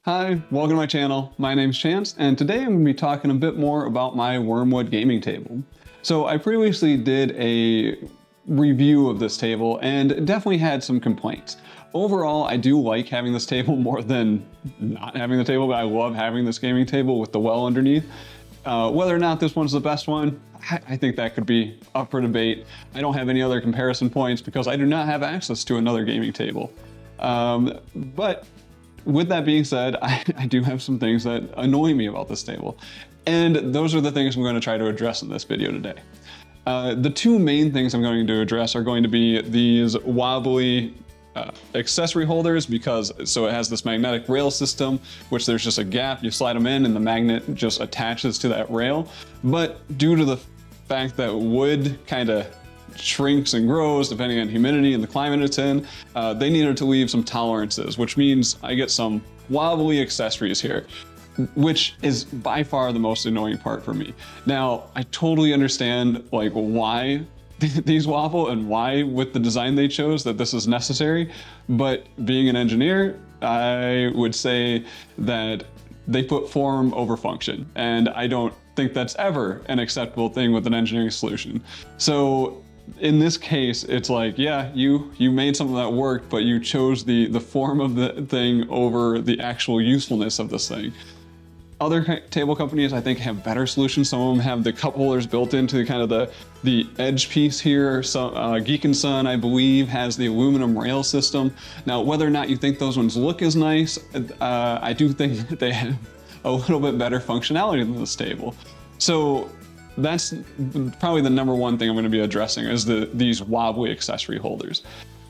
Hi, welcome to my channel. My name's Chance, and today I'm going to be talking a bit more about my Wyrmwood gaming table. So I previously did a review of this table and definitely had some complaints. Overall, I do like having this table more than not having the table, but I love having this gaming table with the well underneath. Whether or not this one's the best one, I think that could be up for debate. I don't have any other comparison points because I do not have access to another gaming table. But with that being said, I do have some things that annoy me about this table. And those are the things I'm going to try to address in this video today. The two main things I'm going to address are going to be these wobbly accessory holders, because it has this magnetic rail system, which there's just a gap, you slide them in and the magnet just attaches to that rail. But due to the fact that wood kind of shrinks and grows depending on humidity and the climate it's in, they needed to leave some tolerances, which means I get some wobbly accessories here, which is by far the most annoying part for me. Now, I totally understand like why these wobble and why with the design they chose that this is necessary, but being an engineer, I would say that they put form over function, and I don't think that's ever an acceptable thing with an engineering solution. So in this case, it's like, yeah, you made something that worked, but you chose the form of the thing over the actual usefulness of this thing. Other table companies, I think, have better solutions. Some of them have the cup holders built into kind of the edge piece here. So Geek & Son, I believe, has the aluminum rail system. Now, whether or not you think those ones look as nice, I do think that they have a little bit better functionality than this table. So that's probably the number one thing I'm going to be addressing is these wobbly accessory holders.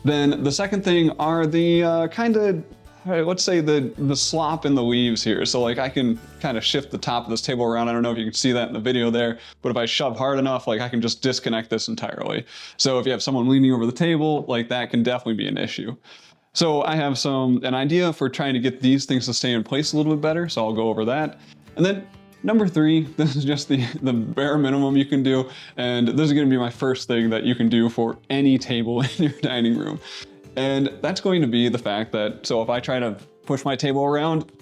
Then the second thing are the kind of, let's say the slop in the leaves here. So like I can kind of shift the top of this table around. I don't know if you can see that in the video there, but if I shove hard enough, like I can just disconnect this entirely. So if you have someone leaning over the table, like that can definitely be an issue. So I have an idea for trying to get these things to stay in place a little bit better. So I'll go over that. And then number three, this is just the bare minimum you can do. And this is going to be my first thing that you can do for any table in your dining room. And that's going to be the fact that, so if I try to push my table around,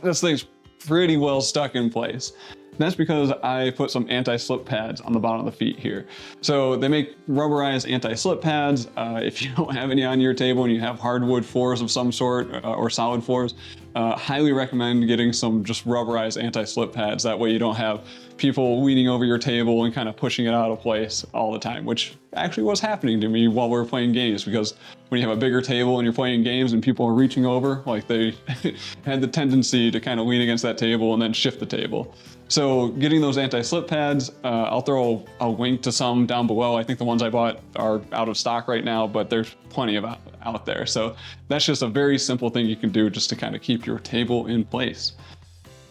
this thing's pretty well stuck in place. That's because I put some anti-slip pads on the bottom of the feet here. So they make rubberized anti-slip pads. If you don't have any on your table and you have hardwood floors of some sort or solid floors, highly recommend getting some just rubberized anti-slip pads. That way you don't have people leaning over your table and kind of pushing it out of place all the time, which actually was happening to me while we were playing games, because when you have a bigger table and you're playing games and people are reaching over, like they had the tendency to kind of lean against that table and then shift the table. So getting those anti-slip pads, I'll throw a link to some down below. I think the ones I bought are out of stock right now, but there's plenty of out there. So that's just a very simple thing you can do just to kind of keep your table in place.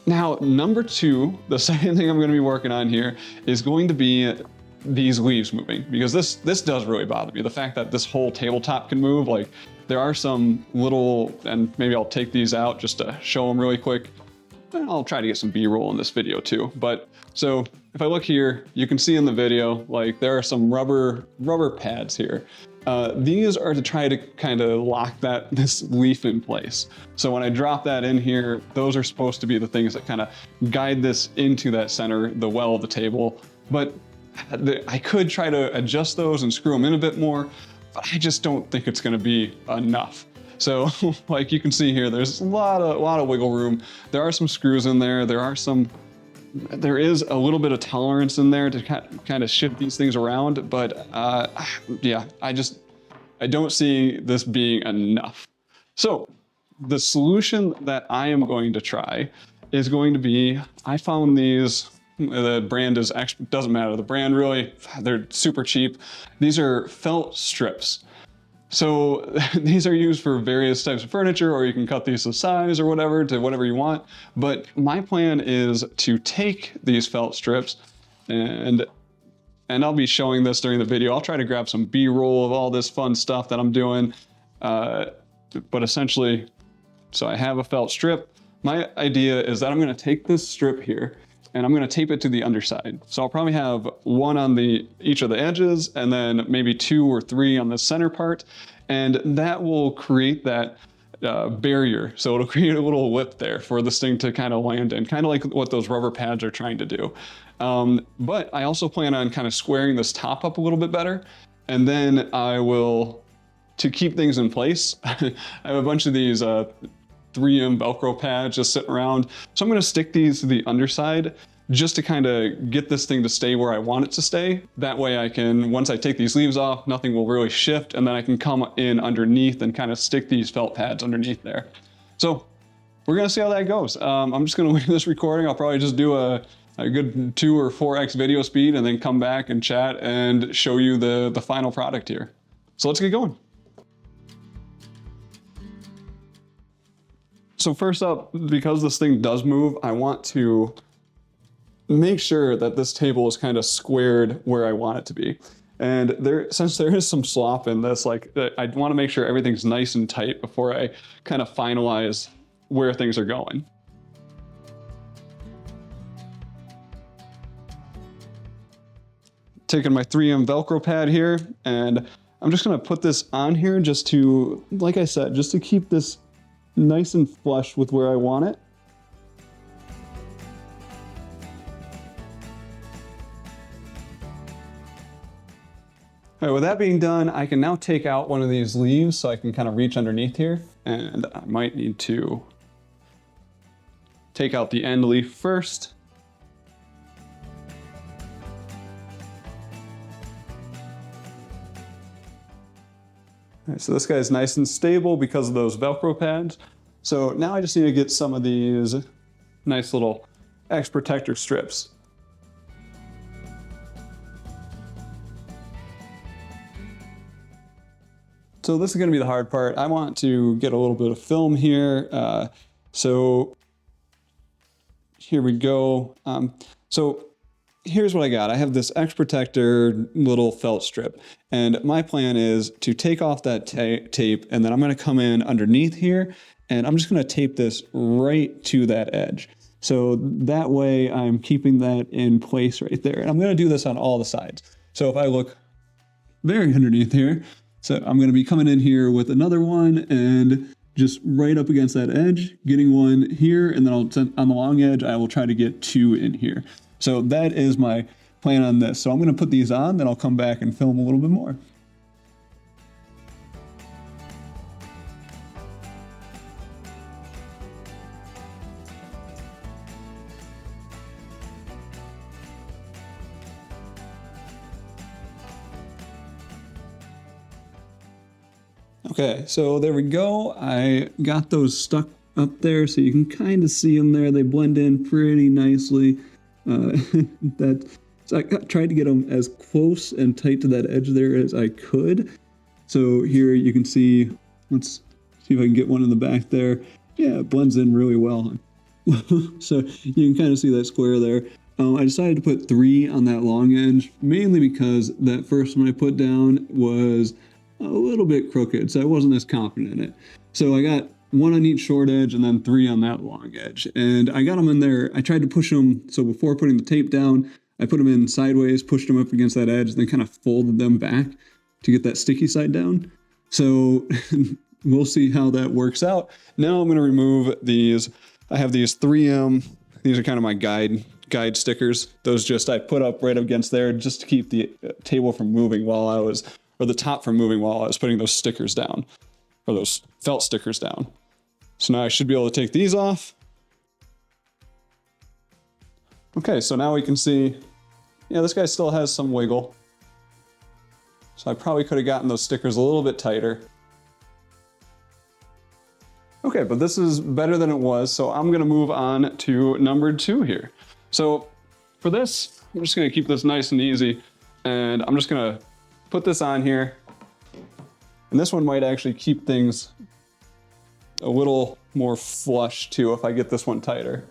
Now, number two, the second thing I'm going to be working on here is going to be these leaves moving, because this does really bother me. The fact that this whole tabletop can move, like there are some little, and maybe I'll take these out just to show them really quick. I'll try to get some B-roll in this video too. But so if I look here, you can see in the video, like there are some rubber pads here. These are to try to kind of lock this leaf in place. So when I drop that in here, those are supposed to be the things that kind of guide this into that center, the well of the table. But I could try to adjust those and screw them in a bit more, but I just don't think it's going to be enough. So like you can see here, there's a lot of wiggle room. There are some screws in there. There is a little bit of tolerance in there to kind of shift these things around, but yeah, I don't see this being enough. So the solution that I am going to try is going to be, I found these, the brand is actually, doesn't matter the brand really, they're super cheap. These are felt strips. So these are used for various types of furniture, or you can cut these to size or whatever, to whatever you want. But my plan is to take these felt strips, and I'll be showing this during the video. I'll try to grab some B-roll of all this fun stuff that I'm doing. But essentially, so I have a felt strip. My idea is that I'm gonna take this strip here and I'm gonna tape it to the underside. So I'll probably have one on each of the edges, and then maybe 2 or 3 on the center part. And that will create that barrier. So it'll create a little lip there for this thing to kind of land in, kind of like what those rubber pads are trying to do. But I also plan on kind of squaring this top up a little bit better. And then I will, to keep things in place, I have a bunch of these 3M Velcro pads just sitting around. So I'm gonna stick these to the underside just to kind of get this thing to stay where I want it to stay. That way I can, once I take these leaves off, nothing will really shift, and then I can come in underneath and kind of stick these felt pads underneath there. So we're gonna see how that goes. I'm just gonna leave this recording. I'll probably just do a good 2 or 4x video speed and then come back and chat and show you the final product here. So let's get going. So first up, because this thing does move, I want to make sure that this table is kind of squared where I want it to be. And since there is some slop in this, like I want to make sure everything's nice and tight before I kind of finalize where things are going. Taking my 3M Velcro pad here, and I'm just gonna put this on here just to, like I said, just to keep this nice and flush with where I want it. All right, with that being done, I can now take out one of these leaves so I can kind of reach underneath here, and I might need to take out the end leaf first. All right, so this guy's nice and stable because of those Velcro pads. So now I just need to get some of these nice little X protector strips. So this is gonna be the hard part. I want to get a little bit of film here. So here we go. So here's what I got. I have this X protector little felt strip, and my plan is to take off that tape, and then I'm gonna come in underneath here, and I'm just gonna tape this right to that edge. So that way I'm keeping that in place right there. And I'm gonna do this on all the sides. So if I look very underneath here, so I'm gonna be coming in here with another one and just right up against that edge, getting one here, and then on the long edge, I will try to get 2 in here. So that is my plan on this. So I'm gonna put these on, then I'll come back and film a little bit more. Okay, so there we go. I got those stuck up there so you can kind of see them there. They blend in pretty nicely. So I tried to get them as close and tight to that edge there as I could. So here you can see, let's see if I can get one in the back there. Yeah, it blends in really well. So you can kind of see that square there. I decided to put 3 on that long edge, mainly because that first one I put down was a little bit crooked, so I wasn't as confident in it. So I got 1 on each short edge and then 3 on that long edge. And I got them in there. I tried to push them. So before putting the tape down, I put them in sideways, pushed them up against that edge, then kind of folded them back to get that sticky side down. So we'll see how that works out. Now I'm going to remove these. I have these 3M. These are kind of my guide stickers. Those just I put up right against there just to keep the table from moving while I was, or the top from moving while I was putting those stickers down, or those felt stickers down. So now I should be able to take these off. Okay, so now we can see, yeah, this guy still has some wiggle. So I probably could have gotten those stickers a little bit tighter. Okay, but this is better than it was, so I'm gonna move on to number 2 here. So for this, I'm just gonna keep this nice and easy, and I'm just gonna put this on here. And this one might actually keep things a little more flush too if I get this one tighter.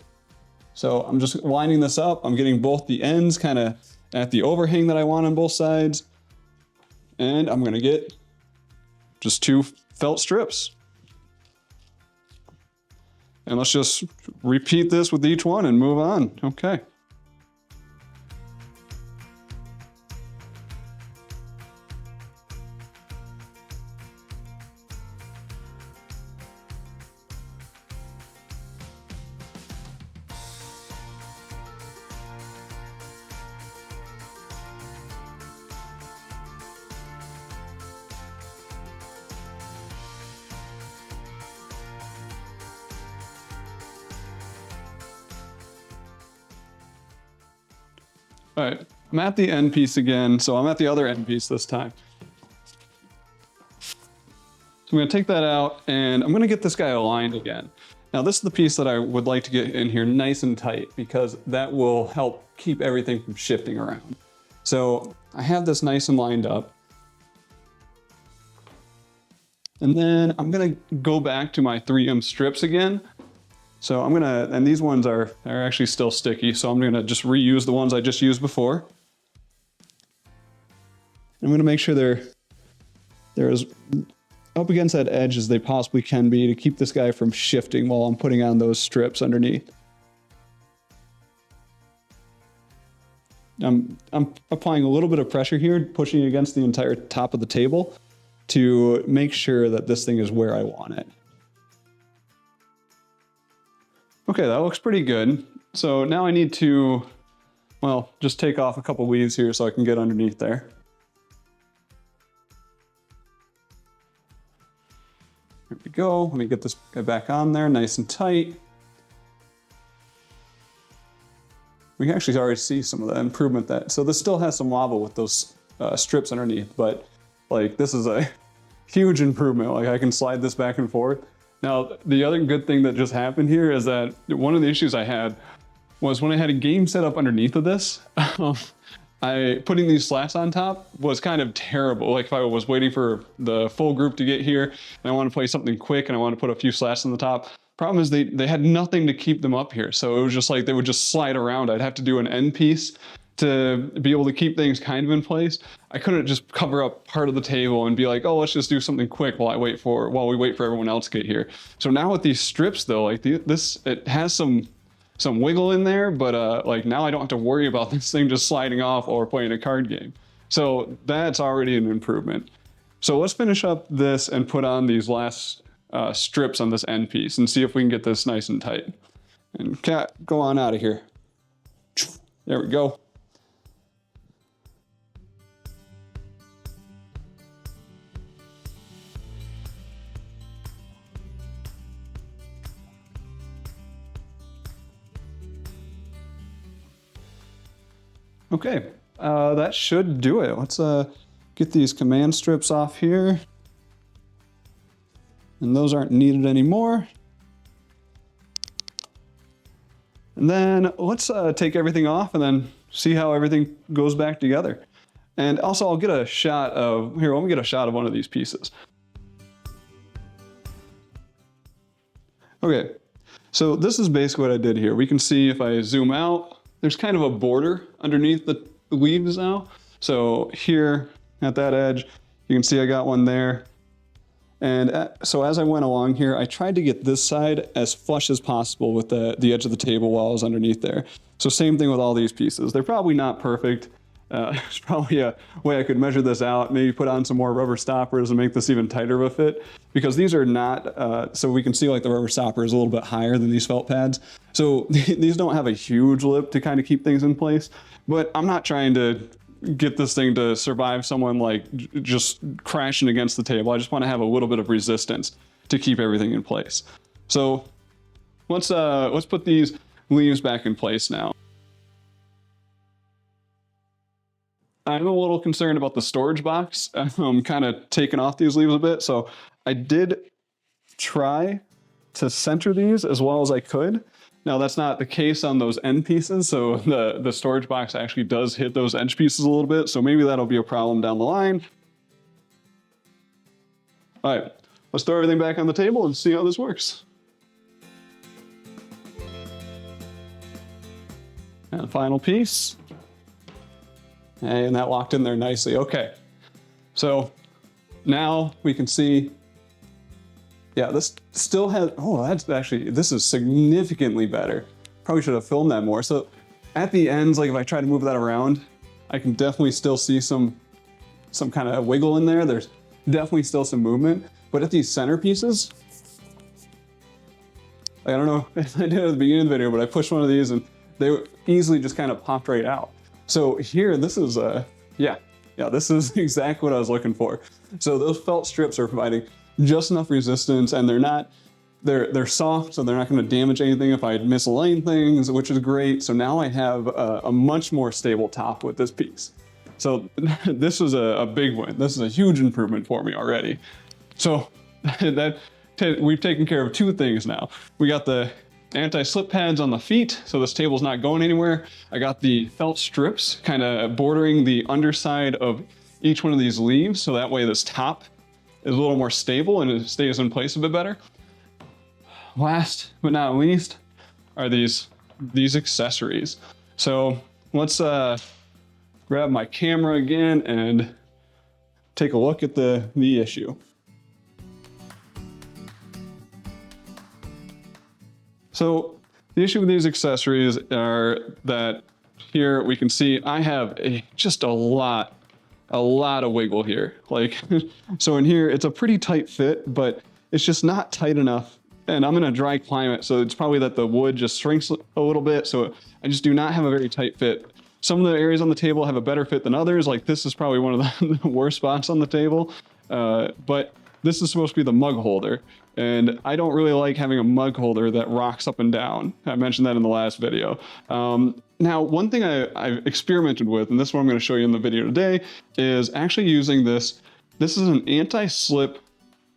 So I'm just lining this up. I'm getting both the ends kind of at the overhang that I want on both sides. And I'm gonna get just 2 felt strips. And let's just repeat this with each one and move on. Okay. All right, I'm at the end piece again, so I'm at the other end piece this time. So I'm gonna take that out and I'm gonna get this guy aligned again. Now this is the piece that I would like to get in here nice and tight because that will help keep everything from shifting around. So I have this nice and lined up. And then I'm gonna go back to my 3M strips again. So I'm gonna, and these ones are actually still sticky, so I'm gonna just reuse the ones I just used before. I'm gonna make sure they're as up against that edge as they possibly can be to keep this guy from shifting while I'm putting on those strips underneath. I'm applying a little bit of pressure here, pushing against the entire top of the table to make sure that this thing is where I want it. Okay, that looks pretty good. So now I need to, well, just take off a couple leaves here so I can get underneath there. There we go. Let me get this back on there nice and tight. We can actually already see some of the improvement so this still has some wobble with those strips underneath, but like this is a huge improvement. Like I can slide this back and forth. Now, the other good thing that just happened here is that one of the issues I had was when I had a game set up underneath of this, putting these slats on top was kind of terrible. Like if I was waiting for the full group to get here and I want to play something quick and I want to put a few slats on the top, problem is they had nothing to keep them up here. So it was just like they would just slide around. I'd have to do an end piece to be able to keep things kind of in place. I couldn't just cover up part of the table and be like, oh, let's just do something quick while we wait for everyone else to get here. So now with these strips though, like it has some wiggle in there, but like now I don't have to worry about this thing just sliding off or playing a card game. So that's already an improvement. So let's finish up this and put on these last strips on this end piece and see if we can get this nice and tight. And Cat, go on out of here. There we go. Okay, that should do it. Let's get these command strips off here. And those aren't needed anymore. And then let's take everything off and then see how everything goes back together. And also I'll get a shot of, here, let me get a shot of one of these pieces. Okay, so this is basically what I did here. We can see if I zoom out, there's kind of a border underneath the leaves now. So here at that edge, you can see I got one there. And so as I went along here, I tried to get this side as flush as possible with the edge of the table while I was underneath there. So same thing with all these pieces. They're probably not perfect. There's probably a way I could measure this out, maybe put on some more rubber stoppers and make this even tighter of a fit, because these are not, so we can see like the rubber stopper is a little bit higher than these felt pads. So these don't have a huge lip to kind of keep things in place, but I'm not trying to get this thing to survive someone like just crashing against the table. I just want to have a little bit of resistance to keep everything in place. So let's put these leaves back in place now. I'm a little concerned about the storage box. I'm kind of taking off these leaves a bit. So I did try to center these as well as I could. Now that's not the case on those end pieces. So the storage box actually does hit those edge pieces a little bit. So maybe that'll be a problem down the line. All right, let's throw everything back on the table and see how this works. And the final piece. And that locked in there nicely. Okay, so now we can see, yeah, this still has, oh, that's actually, this is significantly better. Probably should have filmed that more. So at the ends, like if I try to move that around, I can definitely still see some kind of wiggle in there. There's definitely still some movement, but at these center pieces, I don't know if I did at the beginning of the video, but I pushed one of these and they easily just kind of popped right out. So here, this is, yeah, this is exactly what I was looking for. So those felt strips are providing just enough resistance, and they're not they're soft, so they're not going to damage anything if I misalign things, which is great. So now I have a much more stable top with this piece. So this was a big win. This is a huge improvement for me already. So we've taken care of two things now. We got the anti-slip pads on the feet, so this table's not going anywhere. I got the felt strips kind of bordering the underside of each one of these leaves, so that way this top is a little more stable and it stays in place a bit better. Last but not least are these accessories. So let's grab my camera again and take a look at the issue. So the issue with these accessories are that here we can see I have just a lot of wiggle here. Like, so in here it's a pretty tight fit, but it's just not tight enough. And I'm in a dry climate, so it's probably that the wood just shrinks a little bit. So I just do not have a very tight fit. Some of the areas on the table have a better fit than others. Like this is probably one of the worst spots on the table, but this is supposed to be the mug holder. And I don't really like having a mug holder that rocks up and down. I mentioned that in the last video. Now, one thing I've experimented with, and this is what I'm going to show you in the video today, is actually using this. This is an anti-slip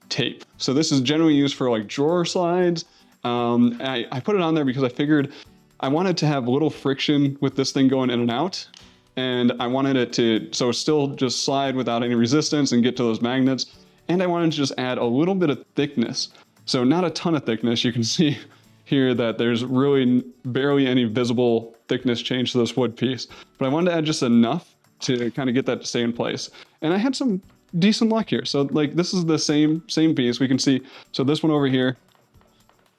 tape. So this is generally used for like drawer slides. I put it on there because I figured I wanted to have a little friction with this thing going in and out. And I wanted it to, so still just slide without any resistance and get to those magnets. And I wanted to just add a little bit of thickness. So not a ton of thickness. You can see here that there's really barely any visible thickness change to this wood piece. But I wanted to add just enough to kind of get that to stay in place. And I had some decent luck here. So like this is the same piece. We can see, so this one over here,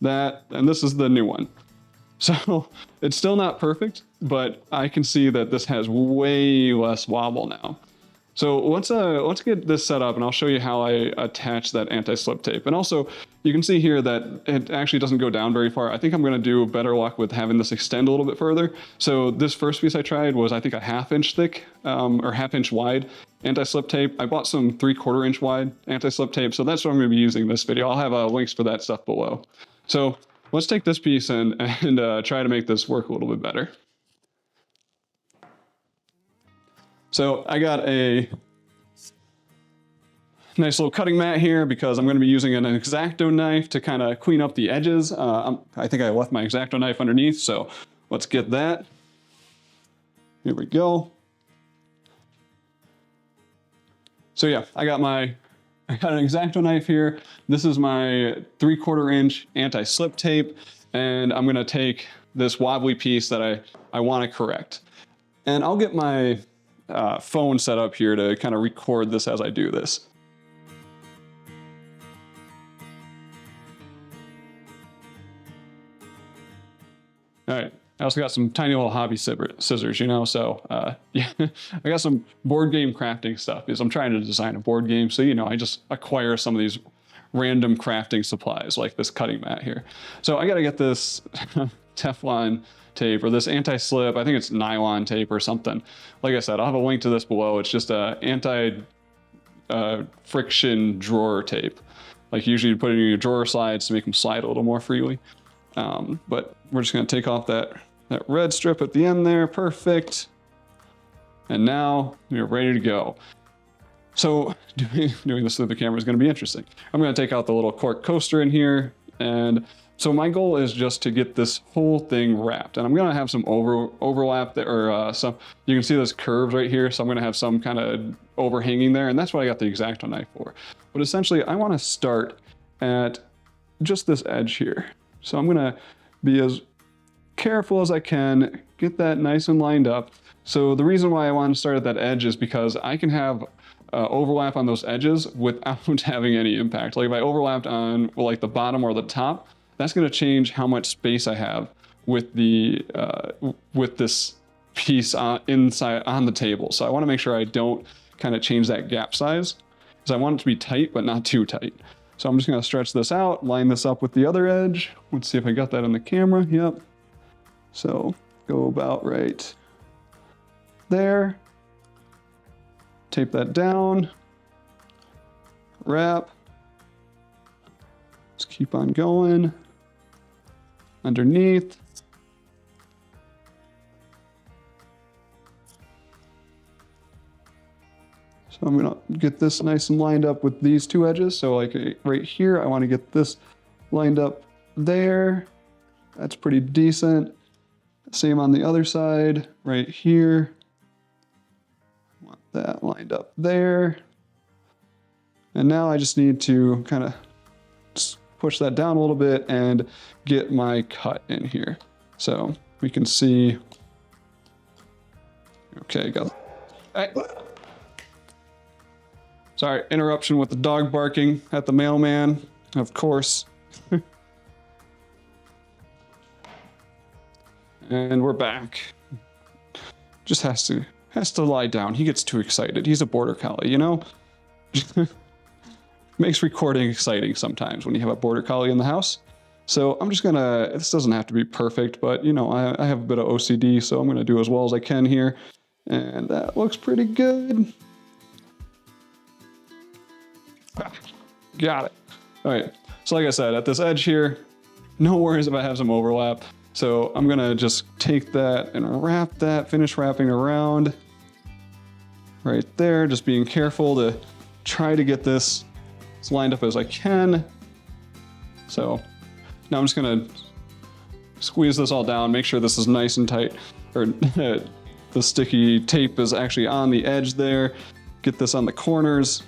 that, and this is the new one. So it's still not perfect, but I can see that this has way less wobble now. So let's get this set up and I'll show you how I attach that anti-slip tape. And also you can see here that it actually doesn't go down very far. I think I'm gonna do better luck with having this extend a little bit further. So this first piece I tried was I think a 1/2 inch thick or 1/2 inch wide anti-slip tape. I bought some 3/4 inch wide anti-slip tape. So that's what I'm gonna be using in this video. I'll have links for that stuff below. So let's take this piece and try to make this work a little bit better. So I got a nice little cutting mat here because I'm going to be using an X-Acto knife to kind of clean up the edges. I think I left my X-Acto knife underneath, so let's get that. Here we go. So yeah, I got an X-Acto knife here. This is my 3/4 inch anti-slip tape, and I'm going to take this wobbly piece that I want to correct. And I'll get my phone set up here to kind of record this as I do this. All right, I also got some tiny little hobby scissors, you know, so yeah, I got some board game crafting stuff because I'm trying to design a board game. So, you know, I just acquire some of these random crafting supplies like this cutting mat here. So I got to get this Teflon tape or this anti-slip. I think it's nylon tape or something. Like I said, I'll have a link to this below. It's just a anti-friction drawer tape. Like usually you put it in your drawer slides to make them slide a little more freely. But we're just going to take off that red strip at the end there. Perfect. And now we're ready to go. So doing this through the camera is going to be interesting. I'm going to take out the little cork coaster in here. And so my goal is just to get this whole thing wrapped. And I'm going to have some overlap there, or some, you can see those curves right here. So I'm going to have some kind of overhanging there. And that's what I got the X-Acto knife for. But essentially I want to start at just this edge here. So I'm gonna be as careful as I can, get that nice and lined up. So the reason why I want to start at that edge is because I can have overlap on those edges without having any impact. Like if I overlapped on like the bottom or the top, that's gonna change how much space I have with with this piece inside on the table. So I wanna make sure I don't kind of change that gap size because I want it to be tight, but not too tight. So I'm just going to stretch this out, line this up with the other edge. Let's see if I got that in the camera. Yep. So go about right there. Tape that down. Wrap. Just keep on going. Underneath. So I'm gonna get this nice and lined up with these two edges. So like right here, I wanna get this lined up there. That's pretty decent. Same on the other side, right here. Want that lined up there. And now I just need to kind of push that down a little bit and get my cut in here. So we can see, okay, go. Hey. Sorry, interruption with the dog barking at the mailman, of course. And we're back. Just has to lie down. He gets too excited. He's a border collie, you know? Makes recording exciting sometimes when you have a border collie in the house. So I'm just gonna, this doesn't have to be perfect, but you know, I have a bit of OCD, so I'm gonna do as well as I can here. And that looks pretty good. Got it. All right, so like I said, at this edge here, no worries if I have some overlap. So I'm gonna just take that and wrap that, finish wrapping around right there, just being careful to try to get this as lined up as I can. So now I'm just gonna squeeze this all down, make sure this is nice and tight, or the sticky tape is actually on the edge there. Get this on the corners.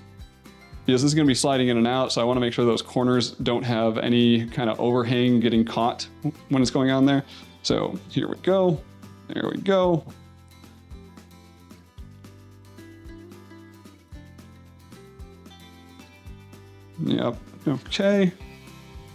Because this is gonna be sliding in and out, so I wanna make sure those corners don't have any kind of overhang getting caught when it's going on there. So here we go, there we go. Yep, okay.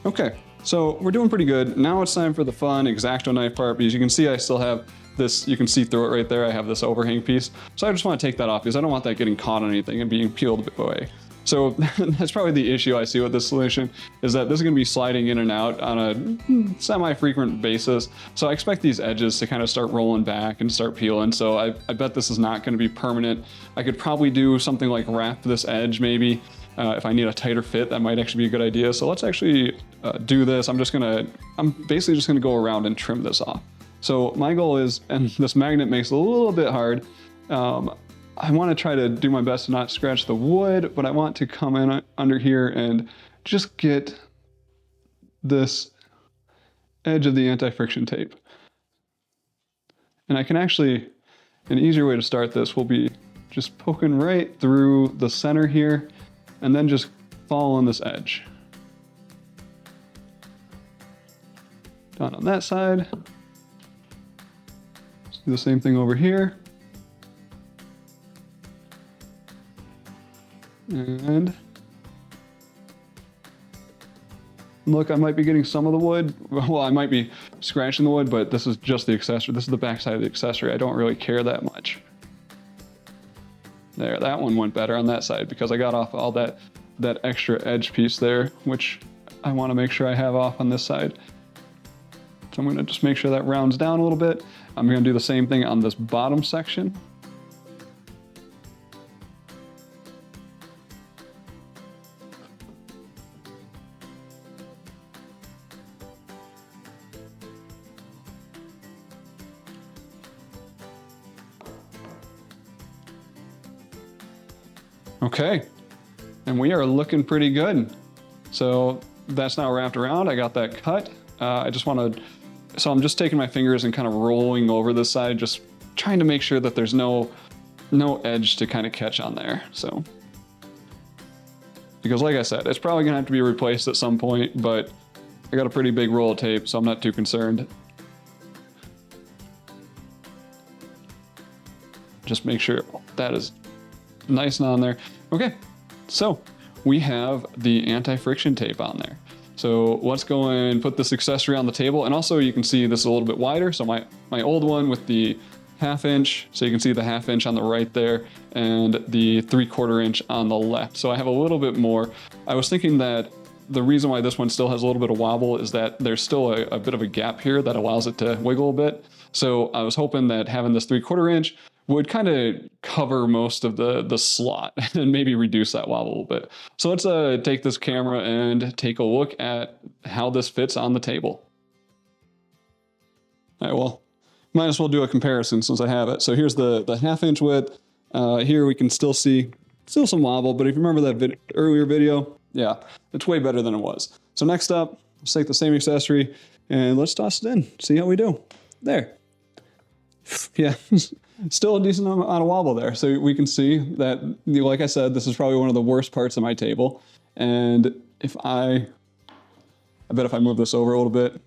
Okay, so we're doing pretty good. Now it's time for the fun X-Acto knife part, because you can see I still have this, you can see through it right there, I have this overhang piece. So I just wanna take that off because I don't want that getting caught on anything and being peeled away. So that's probably the issue I see with this solution, is that this is gonna be sliding in and out on a semi-frequent basis. So I expect these edges to kind of start rolling back and start peeling. So I bet this is not gonna be permanent. I could probably do something like wrap this edge maybe. If I need a tighter fit, that might actually be a good idea. So let's actually do this. I'm basically just gonna go around and trim this off. So my goal is, and this magnet makes it a little bit hard, I want to try to do my best to not scratch the wood, but I want to come in under here and just get this edge of the anti-friction tape. And I can actually, an easier way to start this will be just poking right through the center here and then just following this edge. Down on that side. Let's do the same thing over here. And look, I might be getting some of the wood. Well, I might be scratching the wood, but this is just the accessory. This is the back side of the accessory. I don't really care that much. There, that one went better on that side because I got off all that extra edge piece there, which I want to make sure I have off on this side. So I'm going to just make sure that rounds down a little bit. I'm going to do the same thing on this bottom section. Okay, and we are looking pretty good. So that's now wrapped around. I got that cut. So I'm just taking my fingers and kind of rolling over this side, just trying to make sure that there's no edge to kind of catch on there. So, because like I said, it's probably gonna have to be replaced at some point, but I got a pretty big roll of tape, so I'm not too concerned. Just make sure that is nice and on there. Okay, so we have the anti-friction tape on there. So let's go and put this accessory on the table. And also you can see this is a little bit wider. So my old one with the 1/2 inch, so you can see the 1/2 inch on the right there and the 3/4 inch on the left. So I have a little bit more. I was thinking that the reason why this one still has a little bit of wobble is that there's still a bit of a gap here that allows it to wiggle a bit. So I was hoping that having this 3/4 inch would kind of cover most of the slot and maybe reduce that wobble a little bit. So let's take this camera and take a look at how this fits on the table. All right, well, might as well do a comparison since I have it. So here's the 1/2 inch width. Here we can still see some wobble, but if you remember that earlier video, yeah, it's way better than it was. So next up, let's take the same accessory and let's toss it in, see how we do. There. Yeah, still a decent amount of wobble there. So we can see that, like I said, this is probably one of the worst parts of my table. And if I bet if I move this over a little bit,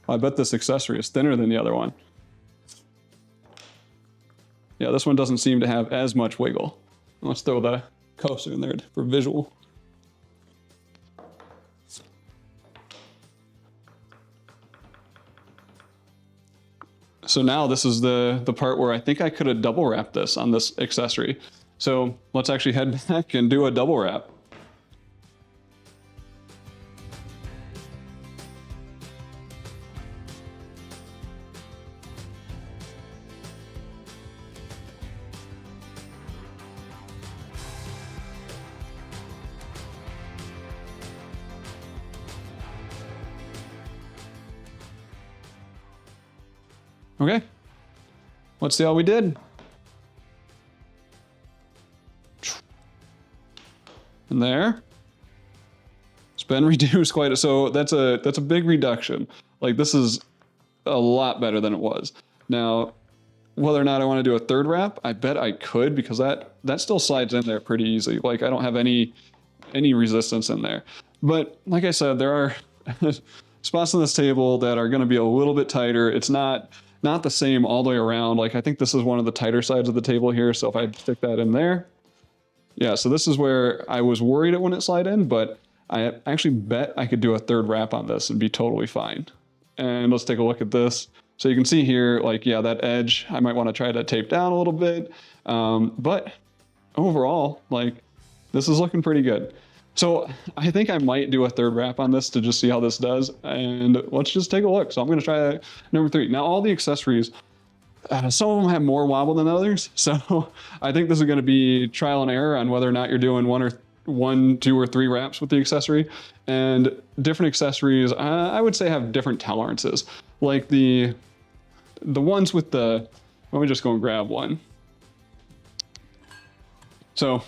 I bet this accessory is thinner than the other one. Yeah, this one doesn't seem to have as much wiggle. Let's throw the coaster in there for visual. So now this is the part where I think I could have double wrapped this on this accessory. So let's actually head back and do a double wrap. Okay, let's see how we did. And there, it's been reduced quite a, so that's a big reduction. Like this is a lot better than it was. Now, whether or not I want to do a 3rd wrap, I bet I could because that still slides in there pretty easily. Like I don't have any resistance in there. But like I said, there are spots on this table that are going to be a little bit tighter. It's not the same all the way around. Like I think this is one of the tighter sides of the table here. So if I stick that in there, yeah, so this is where I was worried it wouldn't slide in, but I actually bet I could do a 3rd wrap on this and be totally fine. And let's take a look at this. So you can see here, like, yeah, that edge, I might want to try to tape down a little bit. But overall, like this is looking pretty good. So I think I might do a 3rd wrap on this to just see how this does. And let's just take a look. So I'm going to try number 3. Now all the accessories, some of them have more wobble than others. So I think this is going to be trial and error on whether or not you're doing 1, 2, or 3 wraps with the accessory. And different accessories, I would say, have different tolerances. Like the ones with the, let me just go and grab one. So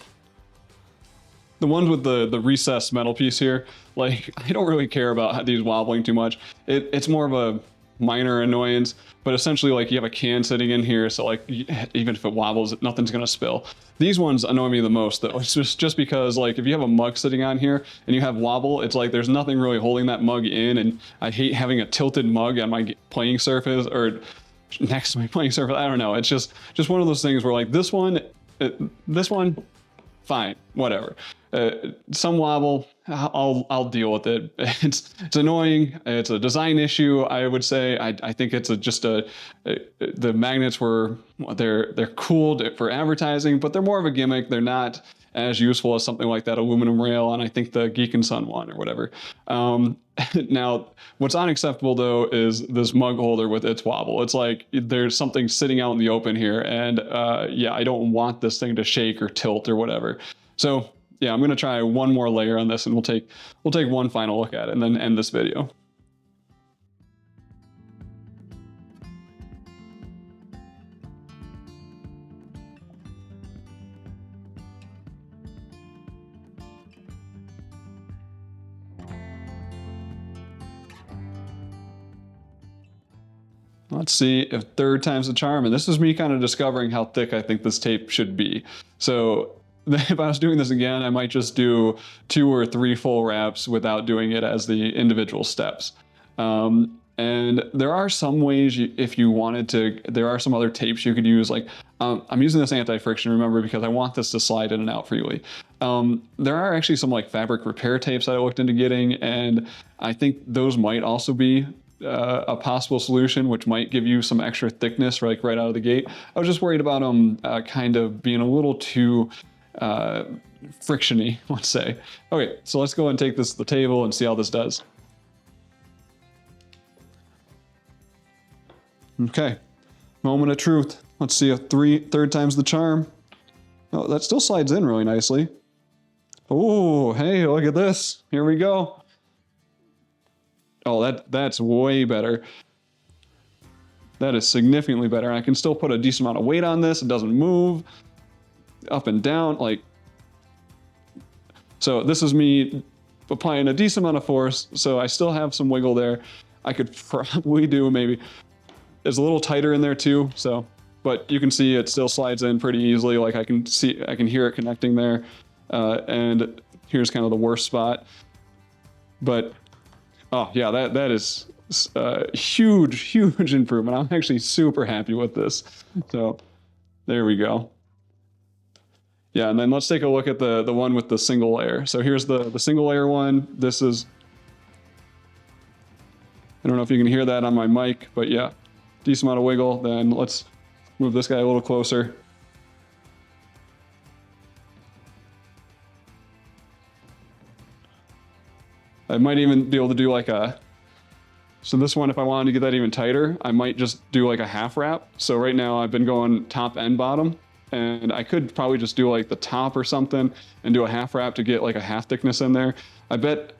the ones with the recessed metal piece here, like I don't really care about these wobbling too much. It's more of a minor annoyance, but essentially like you have a can sitting in here, so like even if it wobbles, nothing's gonna spill. These ones annoy me the most though. It's just because like if you have a mug sitting on here and you have wobble, it's like there's nothing really holding that mug in, and I hate having a tilted mug on my playing surface or next to my playing surface. I don't know. It's just one of those things where like this one, fine, whatever. Some wobble, I'll deal with it. It's annoying. It's a design issue, I would say. I think it's the magnets they're cool for advertising, but they're more of a gimmick. They're not as useful as something like that aluminum rail, and I think the Geek and Sun one or whatever. Now, what's unacceptable though is this mug holder with its wobble. It's like there's something sitting out in the open here, and yeah, I don't want this thing to shake or tilt or whatever. So yeah, I'm gonna try one more layer on this, and we'll take one final look at it and then end this video. Let's see if 3rd time's the charm. And this is me kind of discovering how thick I think this tape should be. So if I was doing this again, I might just do 2 or 3 full wraps without doing it as the individual steps. And there are some ways, if you wanted to, there are some other tapes you could use. Like I'm using this anti-friction, remember, because I want this to slide in and out freely. There are actually some like fabric repair tapes that I looked into getting, and I think those might also be a possible solution, which might give you some extra thickness like right out of the gate. I was just worried about them kind of being a little too frictiony, let's say. Okay, so let's go and take this to the table and see how this does. Okay, moment of truth. Let's see if third time's the charm. Oh, that still slides in really nicely. Oh, hey, look at this. Here we go. Oh, that's way better. That is significantly better. I can still put a decent amount of weight on this. It doesn't move up and down. Like, so this is me applying a decent amount of force. So I still have some wiggle there. I could probably do maybe, it's a little tighter in there too. So, but you can see it still slides in pretty easily. Like I can hear it connecting there. And here's kind of the worst spot. But, oh yeah, that is huge improvement. I'm actually super happy with this. So there we go. Yeah, and then let's take a look at the one with the single layer. So here's the single layer one. This is, I don't know if you can hear that on my mic, but yeah, decent amount of wiggle. Then let's move this guy a little closer. I might even be able to do like so this one, if I wanted to get that even tighter, I might just do like a half wrap. So right now I've been going top and bottom, and I could probably just do like the top or something and do a half wrap to get like a half thickness in there. I bet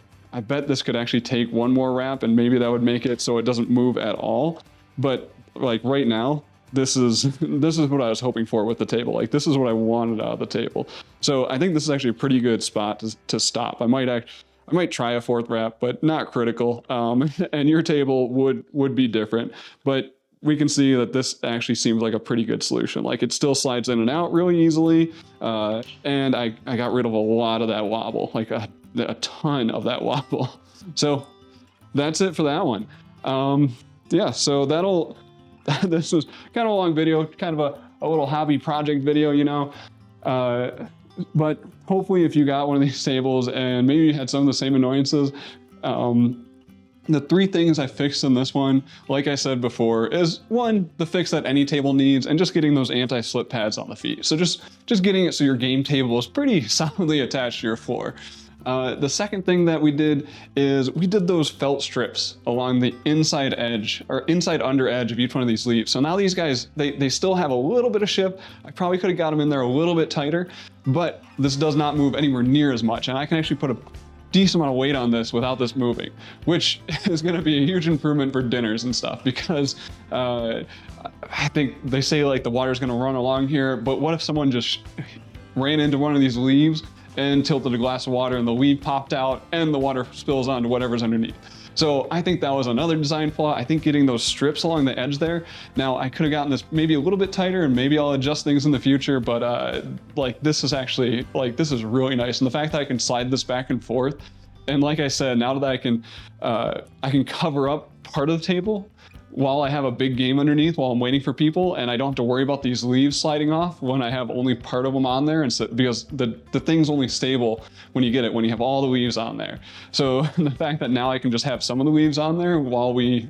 this could actually take one more wrap, and maybe that would make it so it doesn't move at all. But like right now, this is what I was hoping for with the table. Like this is what I wanted out of the table. So I think this is actually a pretty good spot to stop. I might try a fourth wrap, but not critical. And your table would be different, but we can see that this actually seems like a pretty good solution. Like it still slides in and out really easily. And I got rid of a lot of that wobble, like a ton of that wobble. So that's it for that one. Yeah, so this was kind of a long video, kind of a little hobby project video, you know. But hopefully if you got one of these tables and maybe you had some of the same annoyances, the three things I fixed in this one, like I said before, is one, the fix that any table needs, and just getting those anti-slip pads on the feet. So just getting it so your game table is pretty solidly attached to your floor. The second thing that we did is we did those felt strips along the inside edge or inside under edge of each one of these leaves. So now these guys, they still have a little bit of ship. I probably could have got them in there a little bit tighter, but this does not move anywhere near as much. And I can actually put a decent amount of weight on this without this moving, which is going to be a huge improvement for dinners and stuff, because I think they say like the water's going to run along here, but what if someone just ran into one of these leaves and tilted a glass of water and the leaf popped out and the water spills onto whatever's underneath? So I think that was another design flaw. I think getting those strips along the edge there. Now I could have gotten this maybe a little bit tighter, and maybe I'll adjust things in the future, but like this is actually, like this is really nice. And the fact that I can slide this back and forth, and like I said, now that I can cover up part of the table while I have a big game underneath while I'm waiting for people, and I don't have to worry about these leaves sliding off when I have only part of them on there, and so, because the thing's only stable when you have all the leaves on there. So the fact that now I can just have some of the leaves on there while we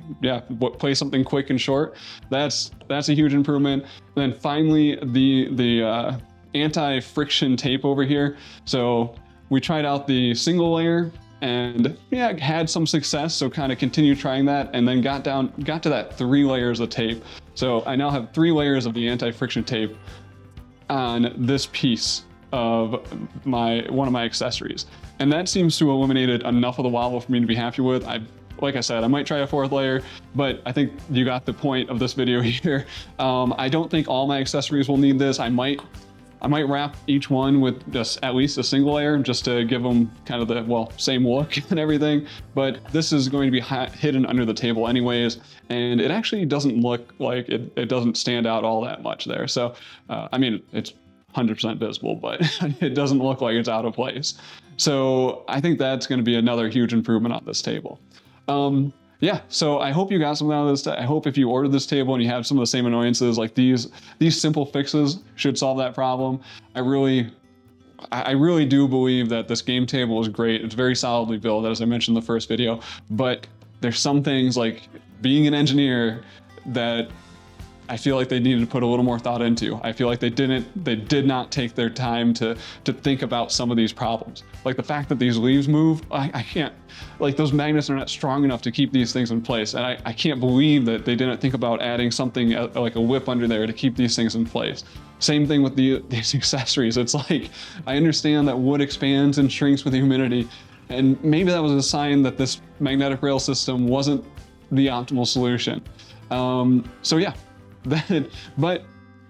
play something quick and short, that's a huge improvement. And then finally the anti-friction tape over here. So we tried out the single layer and yeah, had some success, so kind of continued trying that, and then got to that 3 layers of tape. So I now have 3 layers of the anti-friction tape on this piece of one of my accessories, and that seems to have eliminated enough of the wobble for me to be happy with. Like I said, I might try a 4th layer, but I think you got the point of this video here. I don't think all my accessories will need this. I might wrap each one with just at least a single layer, just to give them kind of the, same look and everything. But this is going to be hidden under the table anyways, and it actually doesn't look like it doesn't stand out all that much there. So, I mean, it's 100% visible, but it doesn't look like it's out of place. So I think that's going to be another huge improvement on this table. Yeah, so I hope you got something out of this. I hope if you ordered this table and you have some of the same annoyances, like these simple fixes should solve that problem. I really do believe that this game table is great. It's very solidly built, as I mentioned in the first video, but there's some things like being an engineer that I feel like they needed to put a little more thought into. I feel like they did not take their time to think about some of these problems. Like the fact that these leaves move, I can't, like those magnets are not strong enough to keep these things in place. And I can't believe that they didn't think about adding something like a whip under there to keep these things in place. Same thing with these accessories. It's like, I understand that wood expands and shrinks with humidity, and maybe that was a sign that this magnetic rail system wasn't the optimal solution. So yeah, but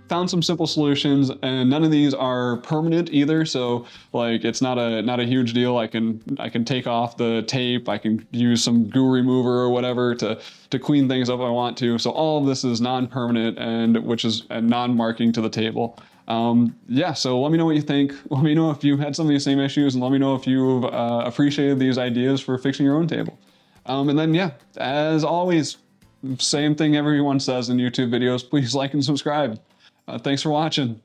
found some simple solutions, and none of these are permanent either. So like, it's not a huge deal. I can take off the tape. I can use some goo remover or whatever to clean things up if I want to. So all of this is non-permanent, and which is non-marking to the table. Yeah, so let me know what you think. Let me know if you had some of these same issues, and let me know if you've appreciated these ideas for fixing your own table. And then yeah, as always, same thing everyone says in YouTube videos, please like and subscribe. Thanks for watching.